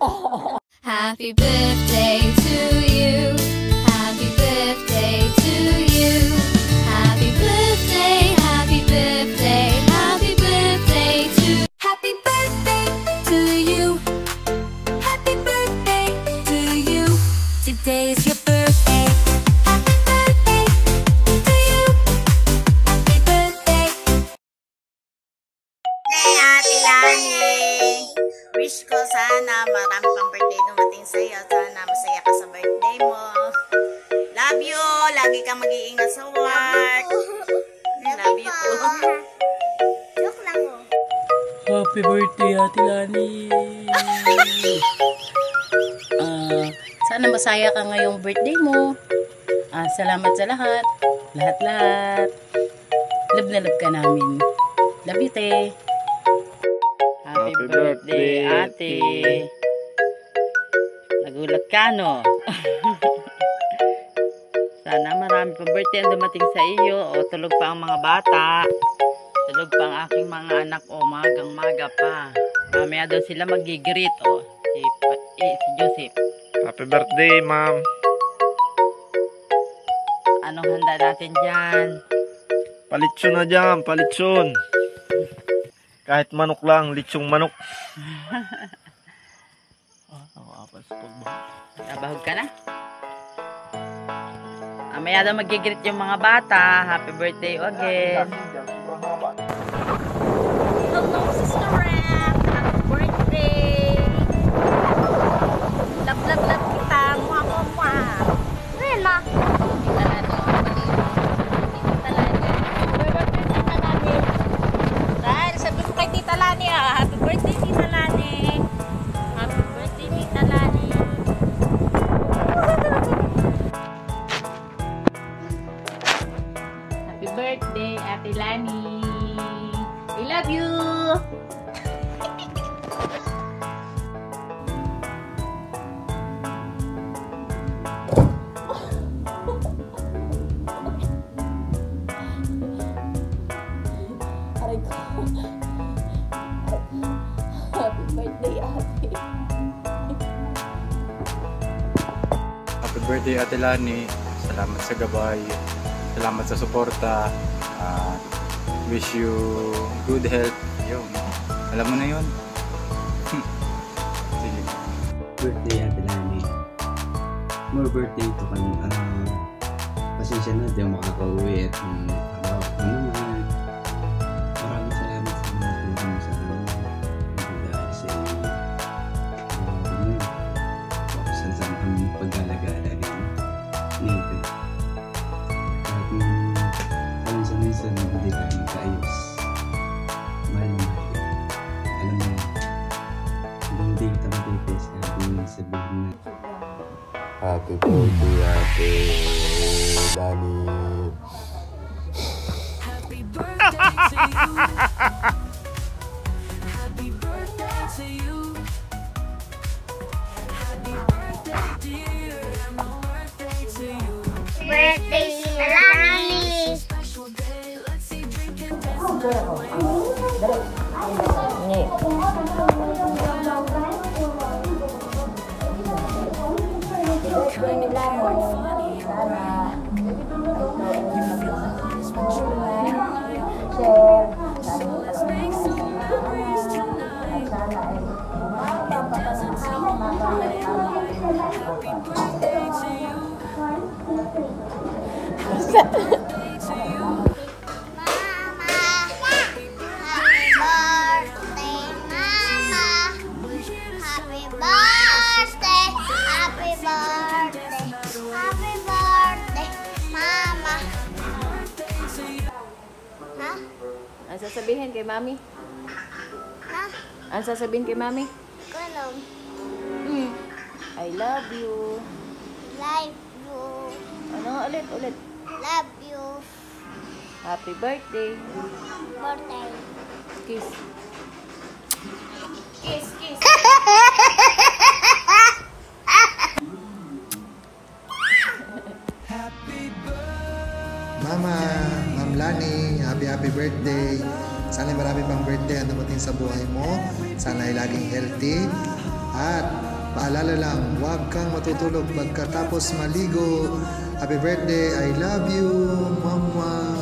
Happy birthday to you. Happy birthday to you. Happy birthday, happy birthday, happy birthday to you. Happy birthday to you. Happy birthday to you. Today is your birthday. Happy birthday to you. Happy birthday. Hey, Ate Lani! Wish ko sana marami pang birthday dumating sa'yo. Sana masaya ka sa birthday mo. Love you! Lagi kang mag-iingat sa work. Love you too. Joke lang mo. Happy birthday, Ate Lani! Sana masaya ka ngayong birthday mo. Salamat sa lahat. Lahat-lahat. Love na love ka namin. Love you, te. Happy birthday, ate. Nagulat ka, no? Sana marami pang birthday ang dumating sa iyo. O tulog pa ang mga bata. Tulog pa ang aking mga anak. O magang-maga pa. Mamaya daw sila magigreet. O si Joseph. Happy birthday, ma'am. Anong handa natin dyan? Palitson na dyan, palitson. Kahit manok lang, litsong manok. Nabahog ka na? Mamaya daw magigreet yung mga bata. Happy birthday again. Hello, Sister Ram! Happy birthday! Love, love, love kita. Mwah, mwah, mwah. Rela! Dahil sabi ko kay Tita Lani, happy birthday, Tita Lani! Happy birthday, Tita Lani! Happy birthday, Ate Lani. I love you. Happy birthday, ate. Happy birthday, Ate Lani. Salamat sa gabay. Salamat sa suporta. Wish you good health. Yun. Alam mo na yun. Sige. Birthday, Ate Lani. More birthday to kan. Pasensya na, di ako makakauwi at araw ko naman. Maraming salamat sa mga tulong sa akin. Dahil sa saan saan kami pag-alagala rin. Nito. Kahit minsan hindi tayo magkaayos. Mahal na mahal ka. Alam mo, hindi kita matitis na hindi sabihin na. Happy birthday, Ate Lani. Happy birthday to you. Happy birthday to you. Happy birthday, dear. And my birthday to you. Birthday, Tita Lani! Special day. Let's see, drink and dance. Let's make some memories tonight. And dance until morning. Happy birthday to you. Happy birthday to you. Happy birthday, Mama! Happy birthday! Happy birthday! Happy birthday, Mama! Ha? Ano sasabihin kay Mami? Ha? Ano sasabihin kay Mami? Ganun. I love you. Love you. Ano ulit? Love you. Happy birthday. Birthday. Kiss. Kiss, kiss. Mama, Ma'am Lani, happy birthday. Sana marami pang birthday ang dumating sa buhay mo. Sana ay laging healthy. At Paalala lang, huwag kang matutulog pagkatapos maligo. Happy birthday, I love you, Mama.